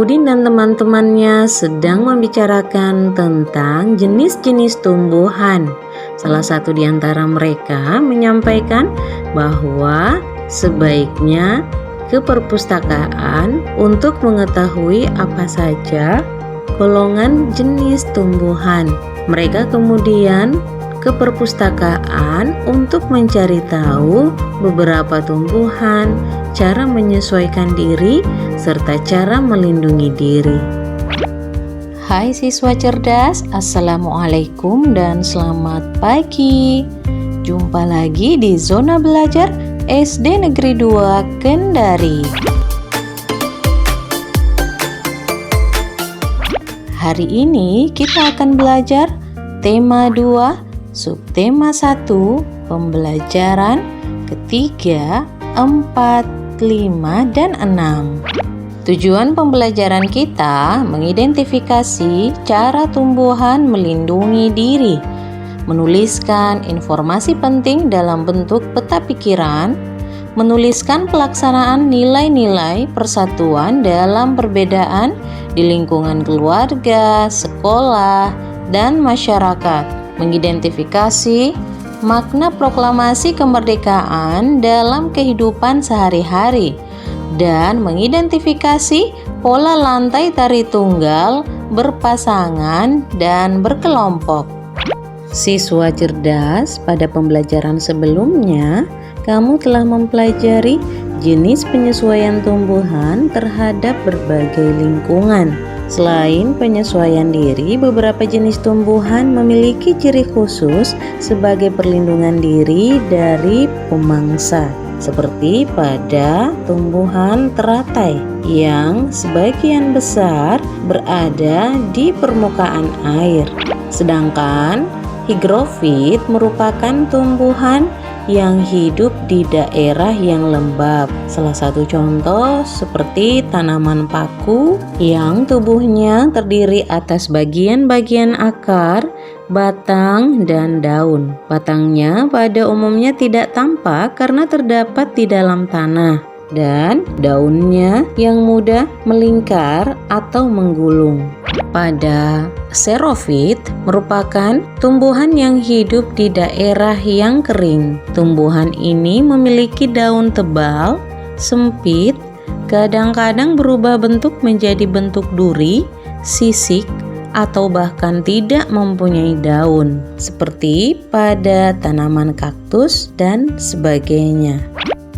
Udin dan teman-temannya sedang membicarakan tentang jenis-jenis tumbuhan. Salah satu di antara mereka menyampaikan bahwa sebaiknya ke perpustakaan untuk mengetahui apa saja golongan jenis tumbuhan. Mereka kemudian ke perpustakaan untuk mencari tahu beberapa tumbuhan, cara menyesuaikan diri, serta cara melindungi diri. Hai siswa cerdas, Assalamualaikum dan selamat pagi. Jumpa lagi di Zona Belajar SD Negeri 2 Kendari. Hari ini kita akan belajar tema 2, subtema 1, pembelajaran ketiga, 4, 5, dan 6. Tujuan pembelajaran kita mengidentifikasi cara tumbuhan melindungi diri, menuliskan informasi penting dalam bentuk peta pikiran, menuliskan pelaksanaan nilai-nilai persatuan dalam perbedaan di lingkungan keluarga, sekolah, dan masyarakat, mengidentifikasi makna proklamasi kemerdekaan dalam kehidupan sehari-hari, dan mengidentifikasi pola lantai tari tunggal, berpasangan, dan berkelompok. Siswa cerdas, pada pembelajaran sebelumnya, kamu telah mempelajari jenis penyesuaian tumbuhan terhadap berbagai lingkungan. Selain penyesuaian diri, beberapa jenis tumbuhan memiliki ciri khusus sebagai perlindungan diri dari pemangsa, seperti pada tumbuhan teratai yang sebagian besar berada di permukaan air. Sedangkan higrofit merupakan tumbuhan yang hidup di daerah yang lembab. Salah satu contoh seperti tanaman paku yang tubuhnya terdiri atas bagian-bagian akar, batang, dan daun. Batangnya pada umumnya tidak tampak karena terdapat di dalam tanah, dan daunnya yang mudah melingkar atau menggulung. Pada xerophyt merupakan tumbuhan yang hidup di daerah yang kering. Tumbuhan ini memiliki daun tebal, sempit, kadang-kadang berubah bentuk menjadi bentuk duri, sisik, atau bahkan tidak mempunyai daun, seperti pada tanaman kaktus dan sebagainya.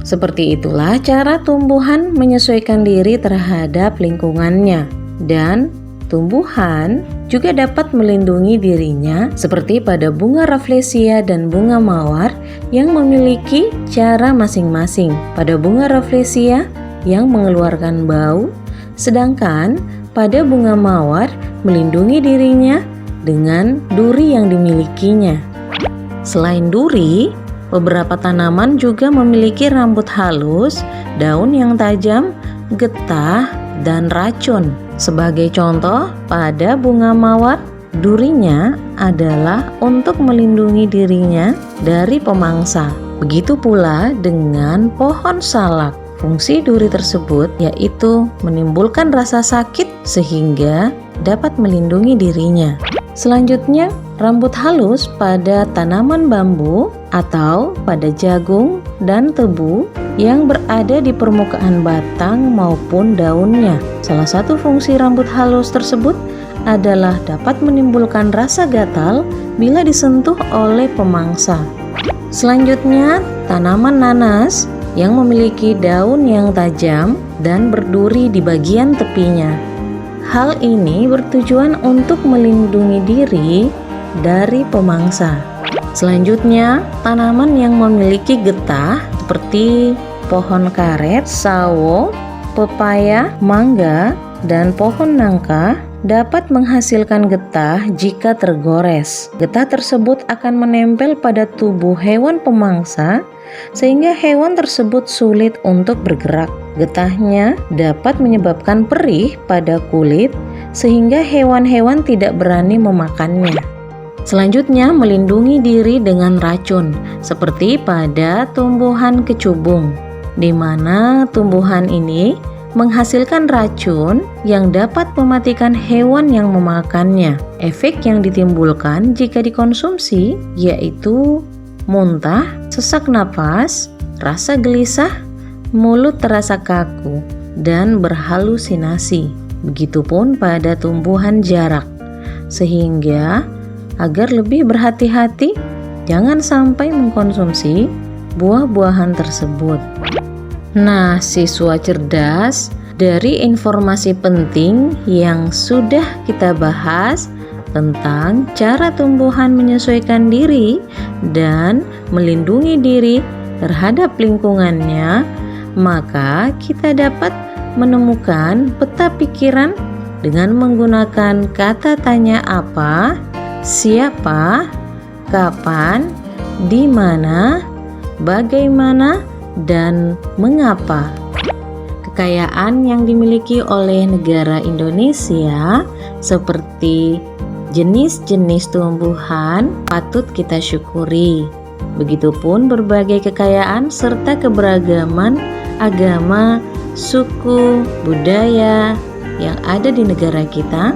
Seperti itulah cara tumbuhan menyesuaikan diri terhadap lingkungannya, dan tumbuhan juga dapat melindungi dirinya seperti pada bunga rafflesia dan bunga mawar yang memiliki cara masing-masing. Pada bunga rafflesia yang mengeluarkan bau, sedangkan pada bunga mawar melindungi dirinya dengan duri yang dimilikinya. Selain duri, beberapa tanaman juga memiliki rambut halus, daun yang tajam, getah, dan racun. Sebagai contoh, pada bunga mawar, durinya adalah untuk melindungi dirinya dari pemangsa. Begitu pula dengan pohon salak. Fungsi duri tersebut yaitu menimbulkan rasa sakit sehingga dapat melindungi dirinya. Selanjutnya, rambut halus pada tanaman bambu atau pada jagung dan tebu yang berada di permukaan batang maupun daunnya. Salah satu fungsi rambut halus tersebut adalah dapat menimbulkan rasa gatal bila disentuh oleh pemangsa. Selanjutnya, tanaman nanas yang memiliki daun yang tajam dan berduri di bagian tepinya. Hal ini bertujuan untuk melindungi diri dari pemangsa. Selanjutnya, tanaman yang memiliki getah seperti pohon karet, sawo, pepaya, mangga, dan pohon nangka dapat menghasilkan getah jika tergores. Getah tersebut akan menempel pada tubuh hewan pemangsa sehingga hewan tersebut sulit untuk bergerak. Getahnya dapat menyebabkan perih pada kulit sehingga hewan-hewan tidak berani memakannya. Selanjutnya, melindungi diri dengan racun seperti pada tumbuhan kecubung, di mana tumbuhan ini menghasilkan racun yang dapat mematikan hewan yang memakannya. Efek yang ditimbulkan jika dikonsumsi yaitu muntah, sesak napas, rasa gelisah, mulut terasa kaku, dan berhalusinasi. Begitupun pada tumbuhan jarak. Sehingga agar lebih berhati-hati, jangan sampai mengkonsumsi buah-buahan tersebut. Nah, siswa cerdas, dari informasi penting yang sudah kita bahas tentang cara tumbuhan menyesuaikan diri dan melindungi diri terhadap lingkungannya, maka kita dapat menemukan peta pikiran dengan menggunakan kata tanya apa, siapa, kapan, di mana, bagaimana, dan mengapa. Kekayaan yang dimiliki oleh negara Indonesia seperti jenis-jenis tumbuhan patut kita syukuri. Begitupun berbagai kekayaan serta keberagaman agama, suku, budaya yang ada di negara kita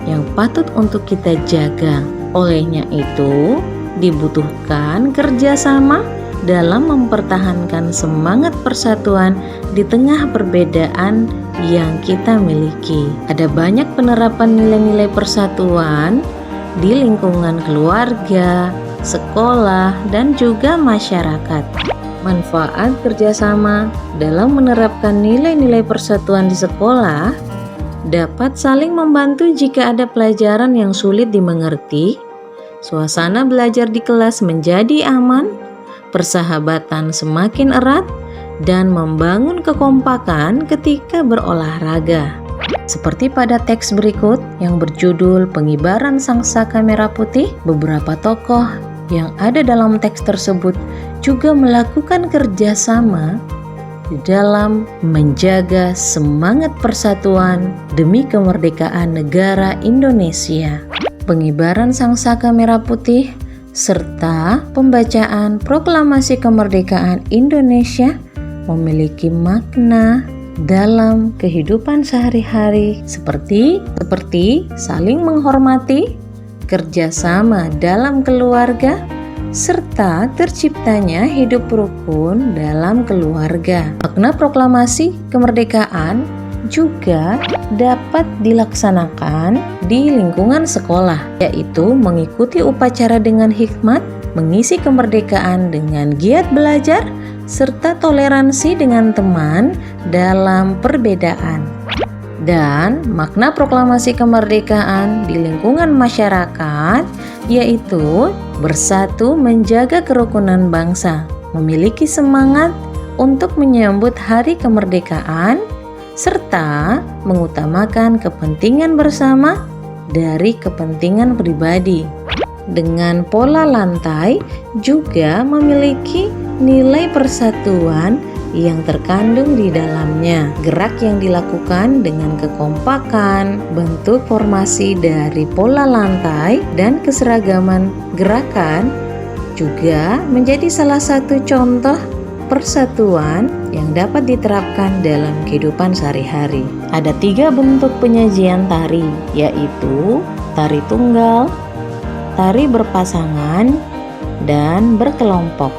yang patut untuk kita jaga. Olehnya itu, dibutuhkan kerjasama dalam mempertahankan semangat persatuan di tengah perbedaan yang kita miliki. Ada banyak penerapan nilai-nilai persatuan di lingkungan keluarga, sekolah, dan juga masyarakat. Manfaat kerjasama dalam menerapkan nilai-nilai persatuan di sekolah dapat saling membantu jika ada pelajaran yang sulit dimengerti, suasana belajar di kelas menjadi aman, persahabatan semakin erat, dan membangun kekompakan ketika berolahraga. Seperti pada teks berikut yang berjudul Pengibaran Sangsaka Merah Putih, beberapa tokoh yang ada dalam teks tersebut juga melakukan kerjasama di dalam menjaga semangat persatuan demi kemerdekaan negara Indonesia. Pengibaran Sangsaka Merah Putih serta pembacaan proklamasi kemerdekaan Indonesia memiliki makna dalam kehidupan sehari-hari seperti saling menghormati, kerjasama dalam keluarga, serta terciptanya hidup rukun dalam keluarga. Makna proklamasi kemerdekaan juga dapat dilaksanakan di lingkungan sekolah, yaitu mengikuti upacara dengan hikmat, mengisi kemerdekaan dengan giat belajar, serta toleransi dengan teman dalam perbedaan. Dan makna proklamasi kemerdekaan di lingkungan masyarakat yaitu bersatu menjaga kerukunan bangsa, memiliki semangat untuk menyambut hari kemerdekaan, serta mengutamakan kepentingan bersama dari kepentingan pribadi. Dengan pola lantai juga memiliki nilai persatuan yang terkandung di dalamnya. Gerak yang dilakukan dengan kekompakan, bentuk formasi dari pola lantai, dan keseragaman gerakan juga menjadi salah satu contoh persatuan yang dapat diterapkan dalam kehidupan sehari-hari. Ada 3 bentuk penyajian tari, yaitu tari tunggal, tari berpasangan, dan berkelompok.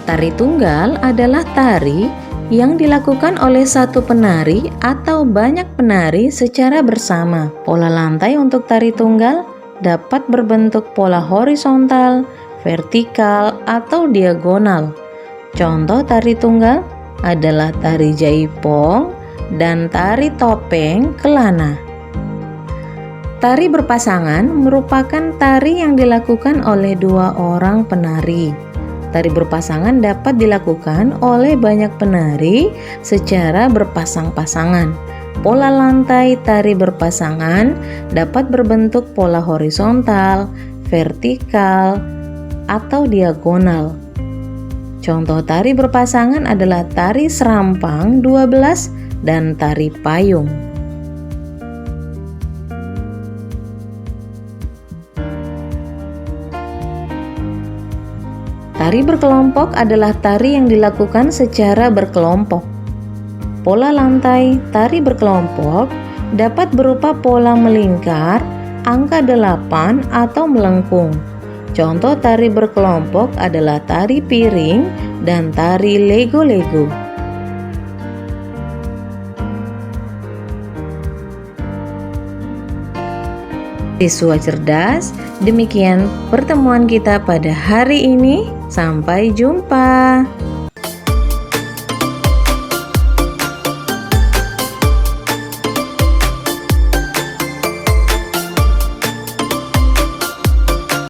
Tari tunggal adalah tari yang dilakukan oleh satu penari atau banyak penari secara bersama. Pola lantai untuk tari tunggal dapat berbentuk pola horizontal, vertikal, atau diagonal. Contoh tari tunggal adalah tari jaipong dan tari topeng kelana. Tari berpasangan merupakan tari yang dilakukan oleh 2 orang penari. Tari berpasangan dapat dilakukan oleh banyak penari secara berpasang-pasangan. Pola lantai tari berpasangan dapat berbentuk pola horizontal, vertikal, atau diagonal. Contoh tari berpasangan adalah tari serampang 12 dan tari payung. Tari berkelompok adalah tari yang dilakukan secara berkelompok. Pola lantai tari berkelompok dapat berupa pola melingkar, angka 8 atau melengkung. Contoh tari berkelompok adalah tari piring dan tari lego-lego. Siswa cerdas, demikian pertemuan kita pada hari ini. Sampai jumpa.